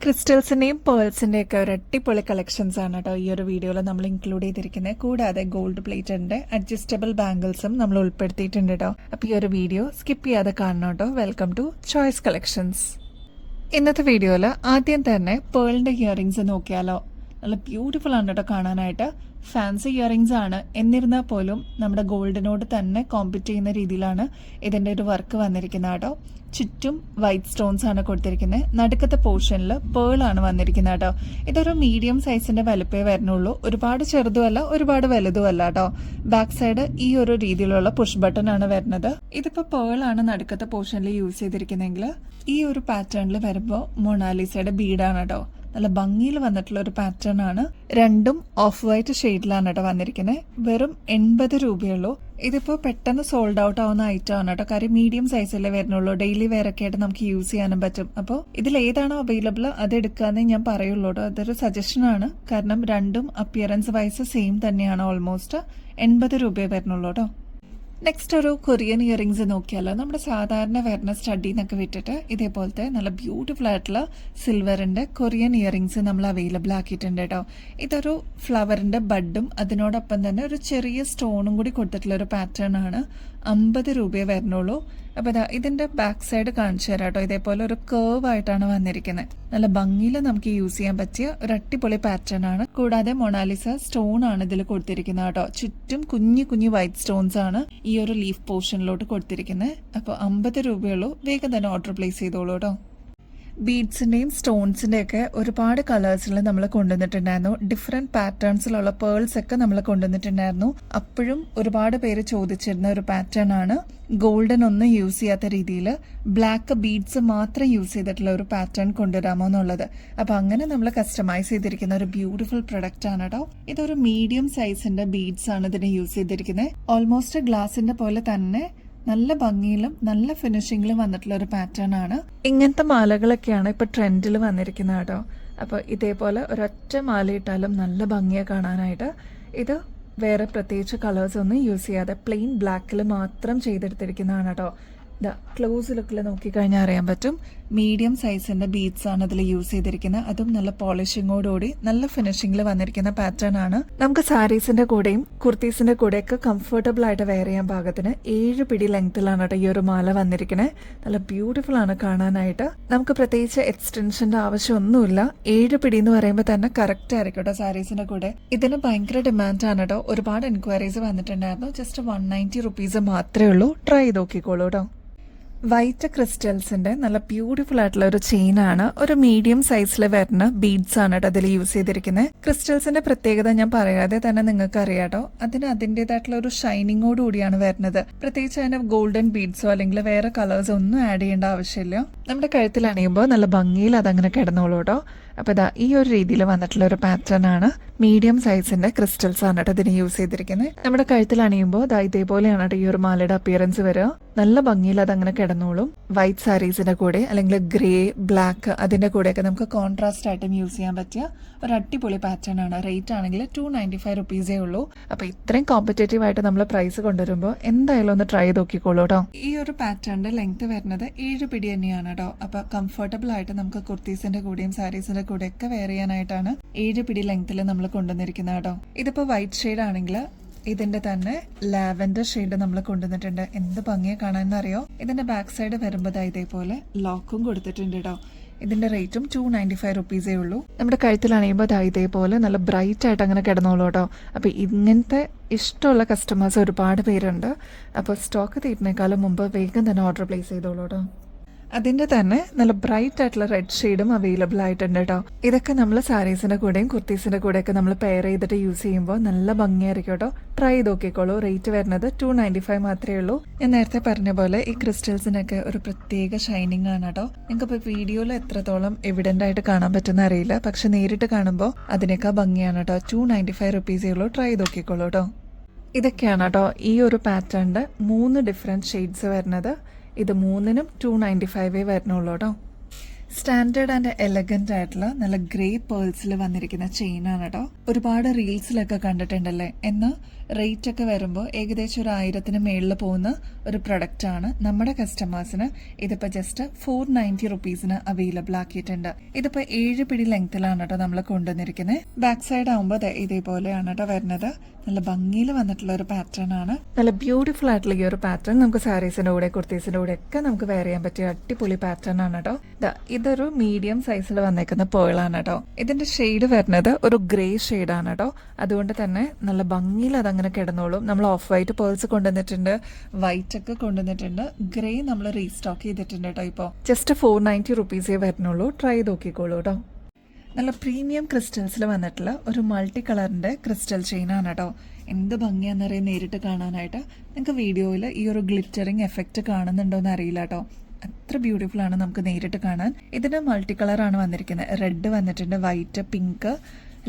ക്രിസ്റ്റൽസിന്റെയും പേൾസിന്റെ ഒക്കെ ഒരു അടിപൊളി കളക്ഷൻസ് ആണ് കേട്ടോ ഈ ഒരു വീഡിയോയിൽ നമ്മൾ ഇൻക്ലൂഡ് ചെയ്തിരിക്കുന്നത്. കൂടാതെ ഗോൾഡ് പ്ലേറ്റഡിന്റെ അഡ്ജസ്റ്റബിൾ ബാംഗിൾസും നമ്മൾ ഉൾപ്പെടുത്തിയിട്ടുണ്ട് കേട്ടോ. അപ്പോൾ ഈ ഒരു വീഡിയോ സ്കിപ്പ് ചെയ്യാതെ കാണണം കേട്ടോ. Welcome to Choice Collections. ഇന്നത്തെ വീഡിയോയിൽ ആദ്യം തന്നെ പേളിന്റെ ഇയറിംഗ്സ് നോക്കിയാലോ. നല്ല ബ്യൂട്ടിഫുൾ ആണ് കേട്ടോ കാണാനായിട്ട്. ഫാൻസി ഇയറിംഗ്സ് ആണ്, എന്നിരുന്നാൽ പോലും നമ്മുടെ ഗോൾഡിനോട് തന്നെ കോമ്പറ്റ് ചെയ്യുന്ന രീതിയിലാണ് ഇതിൻ്റെ ഒരു വർക്ക് വന്നിരിക്കുന്നത് കേട്ടോ. ചുറ്റും വൈറ്റ് സ്റ്റോൺസ് ആണ് കൊടുത്തിരിക്കുന്നത്. നടുക്കത്തെ പോർഷനിൽ പേളാണ് വന്നിരിക്കുന്നത് കേട്ടോ. ഇതൊരു മീഡിയം സൈസിന്റെ വലുപ്പേ വരുന്നുള്ളൂ. ഒരുപാട് ചെറുതുമല്ല, ഒരുപാട് വലുതുമല്ല കേട്ടോ. ബാക്ക് സൈഡ് ഈ ഒരു രീതിയിലുള്ള പുഷ് ബട്ടൺ ആണ് വരുന്നത്. ഇതിപ്പോൾ പേളാണ് നടുക്കത്തെ പോർഷനിൽ യൂസ് ചെയ്തിരിക്കുന്നതെങ്കിൽ ഈ ഒരു പാറ്റേണിൽ വരുമ്പോൾ മൊണാലിസയുടെ ബീഡാണ് കേട്ടോ. നല്ല ഭംഗിയിൽ വന്നിട്ടുള്ള ഒരു പാറ്റേൺ ആണ്. രണ്ടും ഓഫ് വൈറ്റ് ഷെയ്ഡിലാണ് കേട്ടോ വന്നിരിക്കുന്നത്. വെറും 80 രൂപയുള്ളൂ. ഇതിപ്പോ പെട്ടെന്ന് സോൾഡ് ഔട്ട് ആവുന്ന ഐറ്റം ആണ് കേട്ടോ. കാര്യം മീഡിയം സൈസല്ലേ വരുന്നുള്ളൂ. ഡെയിലി വെയർ ഒക്കെ ആയിട്ട് നമുക്ക് യൂസ് ചെയ്യാനും പറ്റും. അപ്പോൾ ഇതിൽ ഏതാണോ അവൈലബിൾ അത് എടുക്കാന്നേ ഞാൻ പറയുള്ളൂ കേട്ടോ. അതൊരു സജഷൻ ആണ്. കാരണം രണ്ടും അപ്പിയറൻസ് വൈസ് സെയിം തന്നെയാണ്. ഓൾമോസ്റ്റ് 80 രൂപയെ വരുന്നുള്ളൂ കേട്ടോ. നെക്സ്റ്റ് ഒരു കൊറിയൻ ഇയറിംഗ്സ് നോക്കിയാലോ. നമ്മുടെ സാധാരണ വരുന്ന സ്റ്റഡിന്നൊക്കെ വിട്ടിട്ട് ഇതേപോലത്തെ നല്ല ബ്യൂട്ടിഫുൾ ആയിട്ടുള്ള സിൽവറിന്റെ കൊറിയൻ ഇയറിംഗ്സ് നമ്മൾ അവൈലബിൾ ആക്കിയിട്ടുണ്ട് കേട്ടോ. ഇതൊരു ഫ്ലവറിന്റെ ബഡും അതിനോടൊപ്പം തന്നെ ഒരു ചെറിയ സ്റ്റോണും കൂടി കൊടുത്തിട്ടുള്ള ഒരു പാറ്റേൺ ആണ്. 50 രൂപയെ വരുന്നുള്ളൂ. അപ്പൊ ഇതിന്റെ ബാക്ക് സൈഡ് കാണിച്ചു തരാം കേട്ടോ. ഇതേപോലെ ഒരു കേർവ് ആയിട്ടാണ് വന്നിരിക്കുന്നത്. നല്ല ഭംഗിയിൽ നമുക്ക് യൂസ് ചെയ്യാൻ പറ്റിയ ഒരു അടിപൊളി പാറ്റേൺ ആണ്. കൂടാതെ മൊണാലിസ സ്റ്റോൺ ആണ് ഇതിൽ കൊടുത്തിരിക്കുന്നത് കേട്ടോ. ചുറ്റും കുഞ്ഞു കുഞ്ഞു വൈറ്റ് സ്റ്റോൺസ് ആണ് ഈ ഒരു ലീഫ് പോർഷനിലോട്ട് കൊടുത്തിരിക്കുന്നത്. അപ്പോൾ 50 രൂപയുള്ളൂ. വേഗം തന്നെ ഓർഡർ പ്ലേസ് ചെയ്തോളൂ കേട്ടോ. ബീഡ്സിന്റെയും സ്റ്റോൺസിന്റെ ഒക്കെ ഒരുപാട് കളേഴ്സിൽ നമ്മൾ കൊണ്ടുവന്നിട്ടുണ്ടായിരുന്നു. ഡിഫറെന്റ് പാറ്റേൺസിലുള്ള പേൾസ് ഒക്കെ നമ്മൾ കൊണ്ടുവന്നിട്ടുണ്ടായിരുന്നു. അപ്പോഴും ഒരുപാട് പേര് ചോദിച്ചിരുന്ന ഒരു പാറ്റേൺ ആണ്. ഗോൾഡൻ ഒന്നും യൂസ് ചെയ്യാത്ത രീതിയിൽ ബ്ലാക്ക് ബീഡ്സ് മാത്രം യൂസ് ചെയ്തിട്ടുള്ള ഒരു പാറ്റേൺ കൊണ്ടുവരാമോ എന്നുള്ളത്. അപ്പൊ അങ്ങനെ നമ്മൾ കസ്റ്റമൈസ് ചെയ്തിരിക്കുന്ന ഒരു ബ്യൂട്ടിഫുൾ പ്രൊഡക്റ്റ് ആണ് കേട്ടോ. ഇതൊരു മീഡിയം സൈസിന്റെ ബീഡ്സ് ആണ് ഇതിന് യൂസ് ചെയ്തിരിക്കുന്നത്. ഓൾമോസ്റ്റ് ഗ്ലാസിന്റെ പോലെ തന്നെ നല്ല ഭംഗിയിലും നല്ല ഫിനിഷിങ്ങിലും വന്നിട്ടുള്ള ഒരു പാറ്റേൺ ആണ്. ഇങ്ങനത്തെ മാലകളൊക്കെയാണ് ഇപ്പൊ ട്രെൻഡിൽ വന്നിരിക്കുന്നത് കേട്ടോ. അപ്പോൾ ഇതേപോലെ ഒരൊറ്റ മാല ഇട്ടാലും നല്ല ഭംഗിയെ കാണാനായിട്ട്. ഇത് വേറെ പ്രത്യേകിച്ച് കളേഴ്സ് ഒന്നും യൂസ് ചെയ്യാതെ പ്ലെയിൻ ബ്ലാക്കിൽ മാത്രം ചെയ്തെടുത്തിരിക്കുന്നതാണ് കേട്ടോ. ക്ലോസ് ലുക്കിൽ നോക്കിക്കഴിഞ്ഞാൽ അറിയാൻ പറ്റും. മീഡിയം സൈസിന്റെ ബീഡ്സ് ആണ് ഇതിൽ യൂസ് ചെയ്തിരിക്കുന്നത്. അതും നല്ല പോളിഷിങ്ങോടുകൂടി നല്ല ഫിനിഷിംഗിൽ വന്നിരിക്കുന്ന പാറ്റേൺ ആണ്. നമുക്ക് സാരീസിന്റെ കൂടെയും കുർത്തീസിന്റെ കൂടെയൊക്കെ കംഫർട്ടബിൾ ആയിട്ട് വെയർ ചെയ്യാൻ പാകത്തിന് 7 പിടി ലെങ്ത്തിലാണ് കേട്ടോ ഈ ഒരു മാല വന്നിരിക്കുന്നത്. നല്ല ബ്യൂട്ടിഫുൾ ആണ് കാണാനായിട്ട്. നമുക്ക് പ്രത്യേകിച്ച് എക്സ്റ്റൻഷന്റെ ആവശ്യമൊന്നുമില്ല. 7 പിടി എന്ന് പറയുമ്പോൾ തന്നെ കറക്റ്റ് ആയിരിക്കും കേട്ടോ സാരീസിന്റെ കൂടെ. ഇതിന് ഭയങ്കര ഡിമാൻഡ് ആണ് കേട്ടോ. ഒരുപാട് എൻക്വയറീസ് വന്നിട്ടുണ്ടായിരുന്നു. ജസ്റ്റ് 190 റുപ്പീസ് മാത്രമേ ഉള്ളൂ. ട്രൈ ചെയ്ത് നോക്കിക്കോളൂ കേട്ടോ. വൈറ്റ് ക്രിസ്റ്റൽസിന്റെ നല്ല ബ്യൂട്ടിഫുൾ ആയിട്ടുള്ള ഒരു ചെയിൻ ആണ്. ഒരു മീഡിയം സൈസിൽ വരുന്ന ബീഡ്സ് ആണ് കേട്ടോ അതിൽ യൂസ് ചെയ്തിരിക്കുന്നത്. ക്രിസ്റ്റൽസിന്റെ പ്രത്യേകത ഞാൻ പറയാതെ തന്നെ നിങ്ങൾക്ക് അറിയാട്ടോ. അതിന് അതിൻ്റെതായിട്ടുള്ള ഒരു ഷൈനിങ്ങോട് കൂടിയാണ് വരുന്നത്. പ്രത്യേകിച്ച് അതിന് ഗോൾഡൻ ബീഡ്സോ അല്ലെങ്കിൽ വേറെ കളേഴ്സോ ഒന്നും ആഡ് ചെയ്യേണ്ട ആവശ്യമില്ല. നമ്മുടെ കഴുത്തിൽ അണിയുമ്പോൾ നല്ല ഭംഗിയിൽ അതങ്ങനെ കിടന്നോളൂ കേട്ടോ. അപ്പൊ ഇതാ ഈ ഒരു രീതിയിൽ വന്നിട്ടുള്ള ഒരു പാറ്റേൺ ആണ്. മീഡിയം സൈസിന്റെ ക്രിസ്റ്റൽസ് ആണ് കേട്ടോ ഇതിന് യൂസ് ചെയ്തിരിക്കുന്നത്. നമ്മുടെ കഴുത്തിൽ അണിയുമ്പോൾ ഇതേപോലെയാണ് കേട്ടോ ഈ ഒരു മാലയുടെ അപ്പിയറൻസ് വരിക. നല്ല ഭംഗിയിൽ അതങ്ങനെ കിടന്നോളും. വൈറ്റ് സാരീസിന്റെ കൂടെ അല്ലെങ്കിൽ ഗ്രേ ബ്ലാക്ക് അതിന്റെ കൂടെയൊക്കെ നമുക്ക് കോൺട്രാസ്റ്റ് ആയിട്ടും യൂസ് ചെയ്യാൻ പറ്റിയ ഒരു അടിപൊളി പാറ്റേൺ ആണ്. റേറ്റ് ആണെങ്കിൽ 295 റുപ്പീസേ ഉള്ളൂ. അപ്പൊ ഇത്രയും കോമ്പറ്റേറ്റീവ് ആയിട്ട് നമ്മൾ പ്രൈസ് കൊണ്ടുവരുമ്പോൾ എന്തായാലും ഒന്ന് ട്രൈ ചെയ്ത് നോക്കിക്കോളൂ കേട്ടോ. ഈ ഒരു പാറ്റേണിന്റെ ലെങ്ത് വരുന്നത് 7 പിടി തന്നെയാണ് കേട്ടോ. അപ്പൊ കംഫർട്ടബിൾ ആയിട്ട് നമുക്ക് കുർത്തീസിന്റെ കൂടെയും സാരീസിന്റെ കൂടെയൊക്കെ വെയർ ചെയ്യാനായിട്ടാണ് 7 പിടി ലെങ്ത്തിൽ നമ്മൾ കൊണ്ടുവന്നിരിക്കുന്നത് കേട്ടോ. ഇതിപ്പോ വൈറ്റ് ഷെയ്ഡ് ആണെങ്കിൽ ഇതിന്റെ തന്നെ ലാവൻഡർ ഷെയ്ഡ് നമ്മൾ കൊണ്ടുവന്നിട്ടുണ്ട്. എന്ത് ഭംഗിയെ കാണാനറിയോ. ഇതിന്റെ ബാക്ക് സൈഡ് വരുമ്പോൾ ഇതേപോലെ ലോക്കും കൊടുത്തിട്ടുണ്ട് കേട്ടോ. ഇതിന്റെ റേറ്റും 295 റുപ്പീസേ ഉള്ളൂ. നമ്മുടെ കഴുത്തിലണിയുമ്പോൾ ഇതേപോലെ നല്ല ബ്രൈറ്റ് ആയിട്ട് അങ്ങനെ കിടന്നോളൂ കേട്ടോ. അപ്പൊ ഇങ്ങനത്തെ ഇഷ്ടമുള്ള കസ്റ്റമേഴ്സ് ഒരുപാട് പേരുണ്ട്. അപ്പോൾ സ്റ്റോക്ക് തീരുന്നേക്കാളും മുമ്പ് വേഗം തന്നെ ഓർഡർ പ്ലേസ് ചെയ്തോളൂ കേട്ടോ. അതിന്റെ തന്നെ നല്ല ബ്രൈറ്റ് ആയിട്ടുള്ള റെഡ് ഷെയ്ഡും അവൈലബിൾ ആയിട്ടുണ്ട് കേട്ടോ. ഇതൊക്കെ നമ്മൾ സാരീസിന്റെ കൂടെയും കുർത്തീസിന്റെ കൂടെയൊക്കെ നമ്മൾ പെയർ ചെയ്തിട്ട് യൂസ് ചെയ്യുമ്പോൾ നല്ല ഭംഗിയായിരിക്കും കേട്ടോ. ട്രൈ ചെയ്ത് നോക്കിക്കോളൂ. റേറ്റ് വരുന്നത് 295 മാത്രമേ ഉള്ളൂ. ഞാൻ നേരത്തെ പറഞ്ഞ പോലെ ഈ ക്രിസ്റ്റൽസിനൊക്കെ ഒരു പ്രത്യേക ഷൈനിങ് ആണ് കേട്ടോ. നിങ്ങൾക്ക് ഇപ്പോൾ വീഡിയോയിൽ എത്രത്തോളം എവിഡന്റ് ആയിട്ട് കാണാൻ പറ്റുന്ന അറിയില്ല. പക്ഷെ നേരിട്ട് കാണുമ്പോൾ അതിനേക്കാൾ ഭംഗിയാണ് കേട്ടോ. 295 റുപ്പീസേ ഉള്ളൂ. ട്രൈ ചെയ്ത് നോക്കിക്കോളൂ കേട്ടോ. ഇതൊക്കെയാണ് കേട്ടോ ഈ ഒരു പാറ്റേണിന്റെ 3 ഡിഫറെന്റ് ഷെയ്ഡ്സ് വരുന്നത്. ഇത് 3നും 295 വരുന്നുള്ളൂ കേട്ടോ. സ്റ്റാൻഡേർഡ് ആൻഡ് എലഗന്റ് ആയിട്ടുള്ള നല്ല ഗ്രേ പേൾസിൽ വന്നിരിക്കുന്ന ചെയിനാണ് കേട്ടോ. ഒരുപാട് റീൽസിലൊക്കെ കണ്ടിട്ടുണ്ടല്ലേ. എന്നാൽ റേറ്റ് ഒക്കെ വരുമ്പോൾ ഏകദേശം ഒരു 1000-ന് മേളിൽ പോകുന്ന ഒരു പ്രൊഡക്റ്റ് ആണ്. നമ്മുടെ കസ്റ്റമേഴ്സിന് ഇതിപ്പോൾ ജസ്റ്റ് 490 റുപ്പീസിന് അവൈലബിൾ ആക്കിയിട്ടുണ്ട്. ഇതിപ്പോൾ 7 പിടി ലെങ്ത്തിലാണ് കേട്ടോ നമ്മൾ കൊണ്ടുവന്നിരിക്കുന്നത്. ബാക്ക് സൈഡ് ആകുമ്പോൾ ഇതേപോലെയാണ് കേട്ടോ വരുന്നത്. നല്ല ഭംഗിയിൽ വന്നിട്ടുള്ള ഒരു പാറ്റേൺ ആണ്. നല്ല ബ്യൂട്ടിഫുൾ ആയിട്ടുള്ള ഈ ഒരു പാറ്റേൺ നമുക്ക് സാരീസിന്റെ കൂടെ കുർത്തീസിന്റെ കൂടെ ഒക്കെ നമുക്ക് വെയർ ചെയ്യാൻ പറ്റിയ അടിപൊളി പാറ്റേൺ ആണ് കേട്ടോ. ഇതൊരു മീഡിയം സൈസിൽ വന്നേക്കുന്ന പേളാണ് കേട്ടോ. ഇതിന്റെ ഷെയ്ഡ് വരുന്നത് ഒരു ഗ്രേ ഷെയ്ഡാണ് കേട്ടോ. അതുകൊണ്ട് തന്നെ നല്ല ഭംഗിയിൽ അതങ്ങനെ കിടന്നോളും. നമ്മൾ ഓഫ് വൈറ്റ് പേൾസ് കൊണ്ടുവന്നിട്ടുണ്ട്, വൈറ്റ് ഒക്കെ കൊണ്ടുവന്നിട്ടുണ്ട്, ഗ്രേ നമ്മൾ റീസ്റ്റോക്ക് ചെയ്തിട്ടുണ്ട് കേട്ടോ. ഇപ്പോൾ ജസ്റ്റ് 490 റുപ്പീസേ വരുന്നുള്ളൂ. ട്രൈ ചെയ്ത് നോക്കിക്കോളൂ കേട്ടോ. നല്ല പ്രീമിയം ക്രിസ്റ്റൽസിൽ വന്നിട്ടുള്ള ഒരു മൾട്ടി കളറിന്റെ ക്രിസ്റ്റൽ ചെയിനാണ് കേട്ടോ. എന്ത് ഭംഗിയാണെന്നറിയാൻ നേരിട്ട് കാണാനായിട്ട്. നിങ്ങൾക്ക് വീഡിയോയിൽ ഈ ഒരു ഗ്ലിറ്ററിങ് എഫക്റ്റ് കാണുന്നുണ്ടോയെന്ന് അറിയില്ല കേട്ടോ. അത്ര ബ്യൂട്ടിഫുൾ ആണ് നമുക്ക് നേരിട്ട് കാണാൻ. ഇതിന് മൾട്ടി കളറാണ് വന്നിരിക്കുന്നത്. റെഡ് വന്നിട്ടുണ്ട്, white, pink,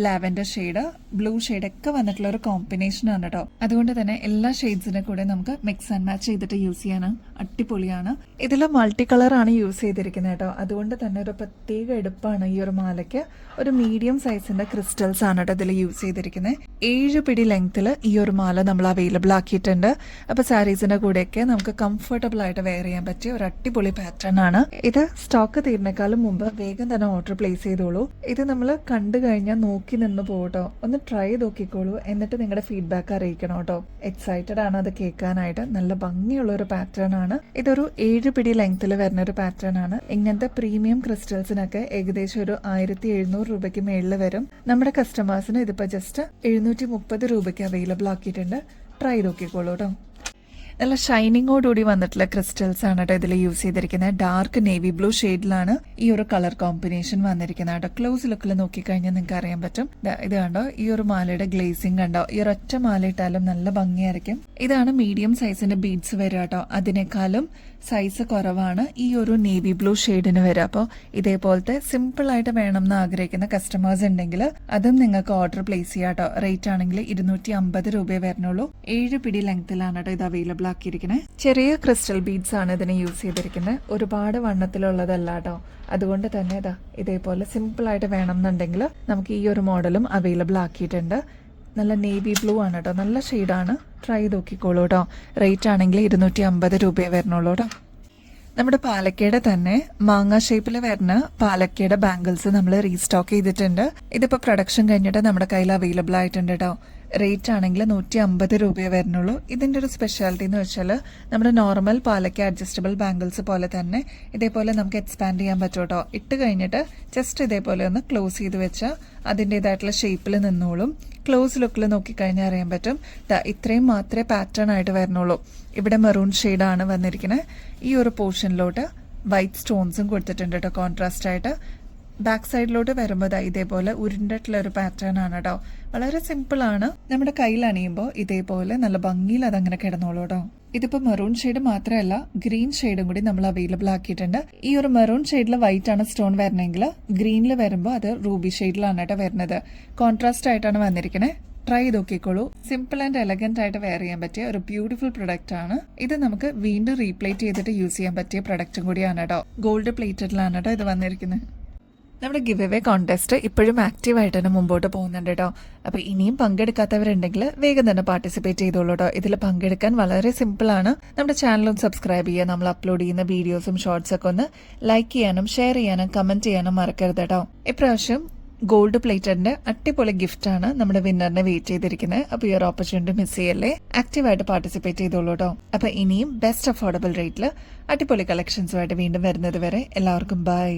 lavender shade, blue shade ഒക്കെ വന്നിട്ടുള്ള ഒരു കോമ്പിനേഷൻ ആണ് കേട്ടോ. അതുകൊണ്ട് തന്നെ എല്ലാ ഷെയ്ഡ്സിനെ കൂടെ നമുക്ക് മിക്സ് ആൻഡ് മാച്ച് ചെയ്തിട്ട് യൂസ് ചെയ്യാൻ അടിപൊളിയാണ്. ഇതിൽ മൾട്ടി കളറാണ് യൂസ് ചെയ്തിരിക്കുന്നത് കേട്ടോ. അതുകൊണ്ട് തന്നെ ഒരു പ്രത്യേക എടുപ്പാണ് ഈ ഒരു മാലയ്ക്ക്. ഒരു മീഡിയം സൈസിന്റെ ക്രിസ്റ്റൽസ് ആണ് കേട്ടോ ഇതിൽ യൂസ് ചെയ്തിരിക്കുന്നത്. 7 പിടി ലെങ്ത്തിൽ ഈ ഒരു മാല നമ്മൾ അവൈലബിൾ ആക്കിയിട്ടുണ്ട്. അപ്പൊ സാരീസിന്റെ കൂടെയൊക്കെ നമുക്ക് കംഫർട്ടബിൾ ആയിട്ട് വെയർ ചെയ്യാൻ പറ്റിയ ഒരു അടിപൊളി പാറ്റേൺ ആണ്. ഇത് സ്റ്റോക്ക് തീരുന്നേക്കാളും മുമ്പ് വേഗം തന്നെ ഓർഡർ പ്ലേസ് ചെയ്തോളൂ. ഇത് നമ്മൾ കണ്ടു കഴിഞ്ഞാൽ നോക്കി നിന്ന് പോകട്ടോ. ഒന്ന് ട്രൈ ചെയ്ത് നോക്കിക്കോളൂ. എന്നിട്ട് നിങ്ങളുടെ ഫീഡ്ബാക്ക് അറിയിക്കണം കേട്ടോ. എക്സൈറ്റഡ് ആണ് അത് കേൾക്കാനായിട്ട്. നല്ല ഭംഗിയുള്ള ഒരു പാറ്റേൺ ആണ്. ഇതൊരു 7 പിടി ലെങ്ത്തിൽ വരുന്ന ഒരു പാറ്റേൺ ആണ്. ഇങ്ങനത്തെ പ്രീമിയം ക്രിസ്റ്റൽസിനൊക്കെ ഏകദേശം ഒരു 1700 രൂപയ്ക്ക് മേളിൽ വരും. നമ്മുടെ കസ്റ്റമേഴ്സിന് ഇതിപ്പോ ജസ്റ്റ് 730 രൂപയ്ക്ക് അവൈലബിൾ ആക്കിയിട്ടുണ്ട്. ട്രൈ ചെയ്ത് നോക്കിക്കോളൂ കേട്ടോ. നല്ല ഷൈനിങ്ങോടുകൂടി വന്നിട്ടുള്ള ക്രിസ്റ്റൽസ് ആണ് കേട്ടോ ഇതിൽ യൂസ് ചെയ്തിരിക്കുന്നത്. ഡാർക്ക് നേവി ബ്ലൂ ഷെയ്ഡിലാണ് ഈ ഒരു കളർ കോമ്പിനേഷൻ വന്നിരിക്കുന്നത് കേട്ടോ. ക്ലോസ് ലുക്കിൽ നോക്കിക്കഴിഞ്ഞാൽ നിങ്ങൾക്ക് അറിയാൻ പറ്റും. ഇത് കണ്ടോ, ഈ ഒരു മാലയുടെ ഗ്ലേസിംഗ് കണ്ടോ. ഈ ഒരൊറ്റ മാല ഇട്ടാലും നല്ല ഭംഗിയായിരിക്കും. ഇതാണ് മീഡിയം സൈസിന്റെ ബീഡ്സ് വരിക കേട്ടോ. അതിനേക്കാളും സൈസ് കുറവാണ് ഈ ഒരു നേവി ബ്ലൂ ഷെയ്ഡിന് വരിക. അപ്പോൾ ഇതേപോലത്തെ സിമ്പിൾ ആയിട്ട് വേണം എന്ന് ആഗ്രഹിക്കുന്ന കസ്റ്റമേഴ്സ് ഉണ്ടെങ്കിൽ അതും നിങ്ങൾക്ക് ഓർഡർ പ്ലേസ് ചെയ്യാം കേട്ടോ. റേറ്റ് ആണെങ്കിൽ 250 രൂപയെ വരുന്നുള്ളൂ. 7 പിടി ലെങ്ത്തിലാണ് കേട്ടോ ഇത് അവൈലബിൾ ആക്കിയിരിക്കുന്നത്. ചെറിയ ക്രിസ്റ്റൽ ബീഡ്സ് ആണ് ഇതിന് യൂസ് ചെയ്തിരിക്കുന്നത്. ഒരുപാട് വണ്ണത്തിലുള്ളതല്ല കേട്ടോ. അതുകൊണ്ട് തന്നെ ഇതേപോലെ സിമ്പിൾ ആയിട്ട് വേണം എന്നുണ്ടെങ്കിൽ നമുക്ക് ഈ ഒരു മോഡലും അവൈലബിൾ ആക്കിയിട്ടുണ്ട്. നല്ല നേവി ബ്ലൂ ആണ് കേട്ടോ. നല്ല ഷെയ്ഡാണ്. ട്രൈ ചെയ്ത് നോക്കിക്കോളൂ കേട്ടോ. റേറ്റ് ആണെങ്കിൽ 250 രൂപയെ വരുന്നുള്ളൂ കേട്ടോ. നമ്മുടെ പാലക്കയുടെ തന്നെ മാങ്ങ ഷേപ്പിൽ വരുന്ന പാലക്കയുടെ ബാംഗിൾസ് നമ്മൾ റീസ്റ്റോക്ക് ചെയ്തിട്ടുണ്ട്. ഇതിപ്പോൾ പ്രൊഡക്ഷൻ കഴിഞ്ഞിട്ട് നമ്മുടെ കയ്യിൽ അവൈലബിൾ ആയിട്ടുണ്ട് കേട്ടോ. റേറ്റ് ആണെങ്കിൽ 150 രൂപയെ വരുന്നുള്ളൂ. ഇതിൻ്റെ ഒരു സ്പെഷ്യാലിറ്റി എന്ന് വെച്ചാൽ നമ്മുടെ നോർമൽ പാലക്ക അഡ്ജസ്റ്റബിൾ ബാംഗിൾസ് പോലെ തന്നെ ഇതേപോലെ നമുക്ക് എക്സ്പാൻഡ് ചെയ്യാൻ പറ്റും കേട്ടോ. ഇട്ട് കഴിഞ്ഞിട്ട് ജസ്റ്റ് ഇതേപോലെ ഒന്ന് ക്ലോസ് ചെയ്ത് വെച്ചാൽ അതിൻ്റെതായിട്ടുള്ള ഷേപ്പിൽ നിന്നോളും. ക്ലോസ് ലുക്കിൽ നോക്കിക്കഴിഞ്ഞാൽ അറിയാൻ പറ്റും. ഇത്രയും മാത്രമേ പാറ്റേൺ ആയിട്ട് വരുന്നുള്ളൂ. ഇവിടെ മെറൂൺ ഷെയ്ഡാണ് വന്നിരിക്കുന്നത്. ഈ ഒരു പോർഷനിലോട്ട് വൈറ്റ് സ്റ്റോൺസും കൊടുത്തിട്ടുണ്ട് കേട്ടോ കോൺട്രാസ്റ്റ് ആയിട്ട്. ബാക്ക് സൈഡിലോട്ട് വരുമ്പോൾ ഇതേപോലെ ഉരുണ്ടിട്ടുള്ള ഒരു പാറ്റേൺ ആണ് കേട്ടോ. വളരെ സിമ്പിൾ ആണ്. നമ്മുടെ കയ്യിൽ അണിയുമ്പോൾ ഇതേപോലെ നല്ല ഭംഗിയിൽ അതങ്ങനെ കിടന്നോളൂ കേട്ടോ. ഇതിപ്പോൾ മെറൂൺ ഷെയ്ഡ് മാത്രമല്ല ഗ്രീൻ ഷെയ്ഡും കൂടി നമ്മൾ അവൈലബിൾ ആക്കിയിട്ടുണ്ട്. ഈ ഒരു മെറൂൺ ഷെയ്ഡിൽ വൈറ്റ് ആണ് സ്റ്റോൺ വരണമെങ്കിൽ ഗ്രീനിൽ വരുമ്പോൾ അത് റൂബി ഷെയ്ഡിലാണ് കേട്ടോ വരുന്നത്. കോൺട്രാസ്റ്റ് ആയിട്ടാണ് വന്നിരിക്കുന്നത്. ട്രൈ ചെയ്ത് നോക്കിക്കോളൂ. സിമ്പിൾ ആൻഡ് എലഗന്റ് ആയിട്ട് വെയർ ചെയ്യാൻ പറ്റിയ ഒരു ബ്യൂട്ടിഫുൾ പ്രൊഡക്റ്റ് ആണ് ഇത്. നമുക്ക് വീണ്ടും റീപ്ലേറ്റ് ചെയ്തിട്ട് യൂസ് ചെയ്യാൻ പറ്റിയ പ്രൊഡക്റ്റും കൂടിയാണ് കേട്ടോ. ഗോൾഡ് പ്ലേറ്റഡിലാണ് കേട്ടോ ഇത് വന്നിരിക്കുന്നത്. നമ്മുടെ ഗിവ് അവേ കോൺടെസ്റ്റ് ഇപ്പോഴും ആക്റ്റീവായിട്ട് തന്നെ മുമ്പോട്ട് പോകുന്നുണ്ട് കേട്ടോ. അപ്പോൾ ഇനിയും പങ്കെടുക്കാത്തവരുണ്ടെങ്കിൽ വേഗം തന്നെ പാർട്ടിസിപ്പേറ്റ് ചെയ്തോളൂ കേട്ടോ. ഇതിൽ പങ്കെടുക്കാൻ വളരെ സിമ്പിളാണ്. നമ്മുടെ ചാനലും സബ്സ്ക്രൈബ് ചെയ്യുക. നമ്മൾ അപ്ലോഡ് ചെയ്യുന്ന വീഡിയോസും ഷോർട്സൊക്കെ ഒന്ന് ലൈക്ക് ചെയ്യാനും ഷെയർ ചെയ്യാനും കമൻറ്റ് ചെയ്യാനും മറക്കരുത് കേട്ടോ. ഇപ്രാവശ്യം ഗോൾഡ് പ്ലേറ്റഡിന്റെ അടിപൊളി ഗിഫ്റ്റ് ആണ് നമ്മുടെ വിന്നറിനെ വെയിറ്റ് ചെയ്തിരിക്കുന്നത്. അപ്പോൾ ഈ ഒരു ഓപ്പർച്യൂണിറ്റി മിസ് ചെയ്യല്ലേ. ആക്റ്റീവായിട്ട് പാർട്ടിസിപ്പേറ്റ് ചെയ്തോളൂ കേട്ടോ. അപ്പോൾ ഇനിയും ബെസ്റ്റ് അഫോർഡബിൾ റേറ്റിൽ അടിപൊളി കളക്ഷൻസുമായിട്ട് വീണ്ടും വരുന്നത് വരെ എല്ലാവർക്കും ബൈ.